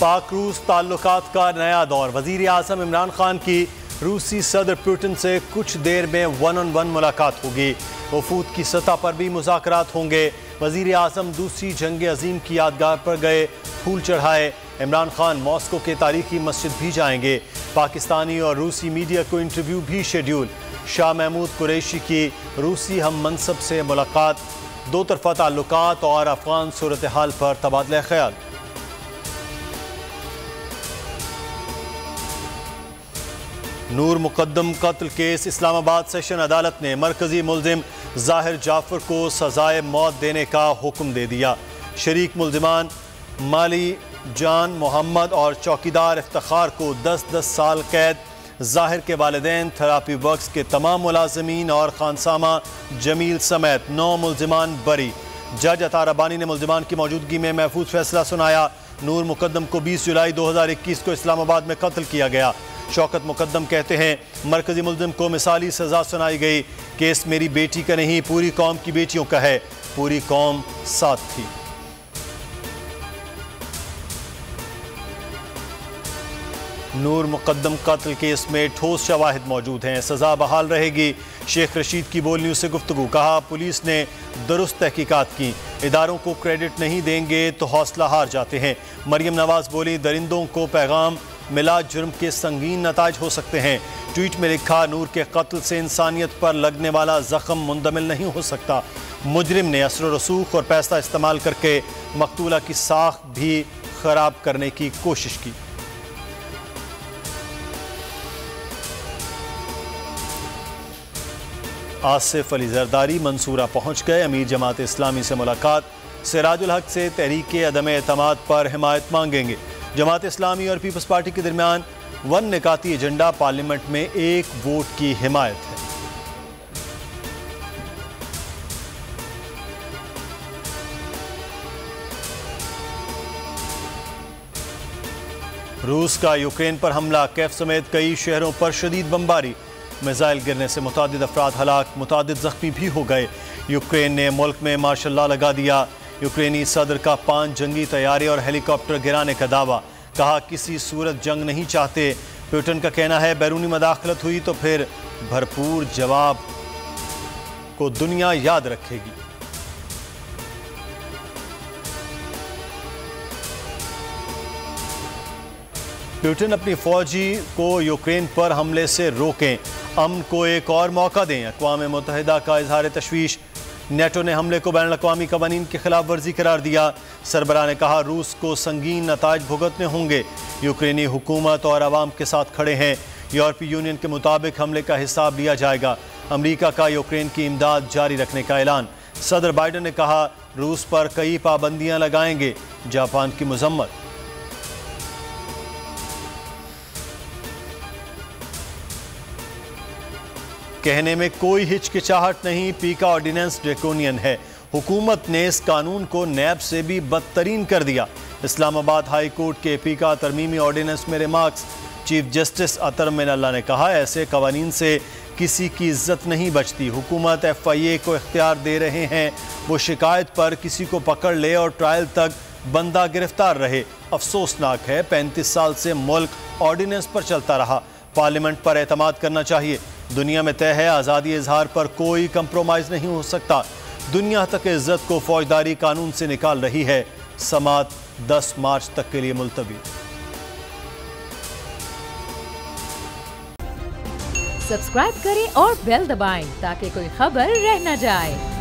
पाक रूस ताल्लुकात का नया दौर। वज़ीर आज़म इमरान खान की रूसी सदर पुतिन से कुछ देर में वन-ऑन-वन मुलाकात होगी। वफूद की सतह पर भी मुज़ाकरात होंगे। वज़ीर आज़म दूसरी जंग अजीम की यादगार पर गए, फूल चढ़ाए। इमरान खान मॉस्को के तारीखी मस्जिद भी जाएंगे। पाकिस्तानी और रूसी मीडिया को इंटरव्यू भी शेड्यूल। शाह महमूद कुरैशी की रूसी हम मनसब से मुलाकात, दो तरफा ताल्लुकात और अफगान सूरत हाल पर तबादला ख्याल। नूर मुकद्दम कत्ल केस। इस्लामाबाद सेशन अदालत ने मरकजी मुल्जिम ज़ाहिर जाफर को सजाए मौत देने का हुक्म दे दिया। शरीक मुल्जिमान माली जान मोहम्मद और चौकीदार इफ्तिखार को 10-10 साल कैद। ज़ाहिर के वालिदैन, थेरापी वर्क्स के तमाम मुलाजमीन और खानसामा जमील समेत 9 मुल्जिमान बरी। जज अतार अबानी ने मुल्जिमान की मौजूदगी में महफूज फैसला सुनाया। नूर मुकद्दम को 20 जुलाई 2021 को इस्लामाबाद में कत्ल किया गया। शौकत मुकद्दम कहते हैं मरकजी मुल्जिम को मिसाली सजा सुनाई गई। केस मेरी बेटी का नहीं, पूरी कौम की बेटियों का है। पूरी कौम साथ थी। नूर मुकद्दम कत्ल केस में ठोस शवाहिद मौजूद हैं, सजा बहाल रहेगी। शेख रशीद की बोल न्यूज़ से गुफ्तगू। कहा पुलिस ने दुरुस्त तहकीकात की, इदारों को क्रेडिट नहीं देंगे तो हौसला हार जाते हैं। मरियम नवाज बोली दरिंदों को पैगाम मिला, जुर्म के संगीन नताज हो सकते हैं। ट्वीट में लिखा नूर के कत्ल से इंसानियत पर लगने वाला जख्म मुंदमिल नहीं हो सकता। मुजरिम ने असर रसूख और पैसा इस्तेमाल करके मकतूला की साख भी खराब करने की कोशिश की। आसिफ अली जरदारी मंसूरा पहुंच गए। अमीर जमात इस्लामी से मुलाकात। सिराजुल हक से तहरीक अदम एतमाद पर हिमायत मांगेंगे। जमात इस्लामी और पीपल्स पार्टी के दरमियान वन निकाती एजेंडा, पार्लियामेंट में एक वोट की हिमायत है। रूस का यूक्रेन पर हमला, कैफ समेत कई शहरों पर शदीद बमबारी। मिसाइल गिरने से मुतादिद अफराद हलाक, मुतादिद जख्मी भी हो गए। यूक्रेन ने मुल्क में मार्शल लॉ लगा दिया। यूक्रेनी सदर का 5 जंगी तैयारे और हेलीकॉप्टर गिराने का दावा। कहा किसी सूरत जंग नहीं चाहते। पुतिन का कहना है बैरूनी मदाखलत हुई तो फिर भरपूर जवाब को दुनिया याद रखेगी। पुतिन अपनी फौजी को यूक्रेन पर हमले से रोकें, अमन को एक और मौका दें। अक़वाम मुत्तहिदा का इजहार तशवीश। नेटो ने हमले को बैनुल अक़वामी क़वानीन की खिलाफ वर्जी करार दिया। सरबराह ने कहा रूस को संगीन नताज भुगतने होंगे। यूक्रेनी हुकूमत और आवाम के साथ खड़े हैं। यूरोपीय यूनियन के मुताबिक हमले का हिसाब लिया जाएगा। अमरीका का यूक्रेन की इमदाद जारी रखने का ऐलान। सदर बाइडन ने कहा रूस पर कई पाबंदियां लगाएंगे। जापान की मजम्मत। कहने में कोई हिचकिचाहट नहीं, पीका ऑर्डिनेंस ड्रैकोनियन है। हुकूमत ने इस कानून को नैब से भी बदतरीन कर दिया। इस्लामाबाद हाई कोर्ट के पीका तरमीमी ऑर्डिनेंस में रिमार्क्स। चीफ जस्टिस अतर मिनल्ला ने कहा ऐसे कवानीन से किसी की इज्जत नहीं बचती। हुकूमत FIA को इख्तियार दे रहे हैं वो शिकायत पर किसी को पकड़ ले और ट्रायल तक बंदा गिरफ्तार रहे। अफसोसनाक है 35 साल से मुल्क ऑर्डिनेंस पर चलता रहा। पार्लियामेंट पर एतमाद करना चाहिए। दुनिया में तय है आज़ादी इजहार पर कोई कंप्रोमाइज़ नहीं हो सकता। दुनिया तक इज्जत को फौजदारी कानून से निकाल रही है। समात 10 मार्च तक के लिए मुलतवी। सब्सक्राइब करें और बेल दबाएं ताकि कोई खबर रह न जाए।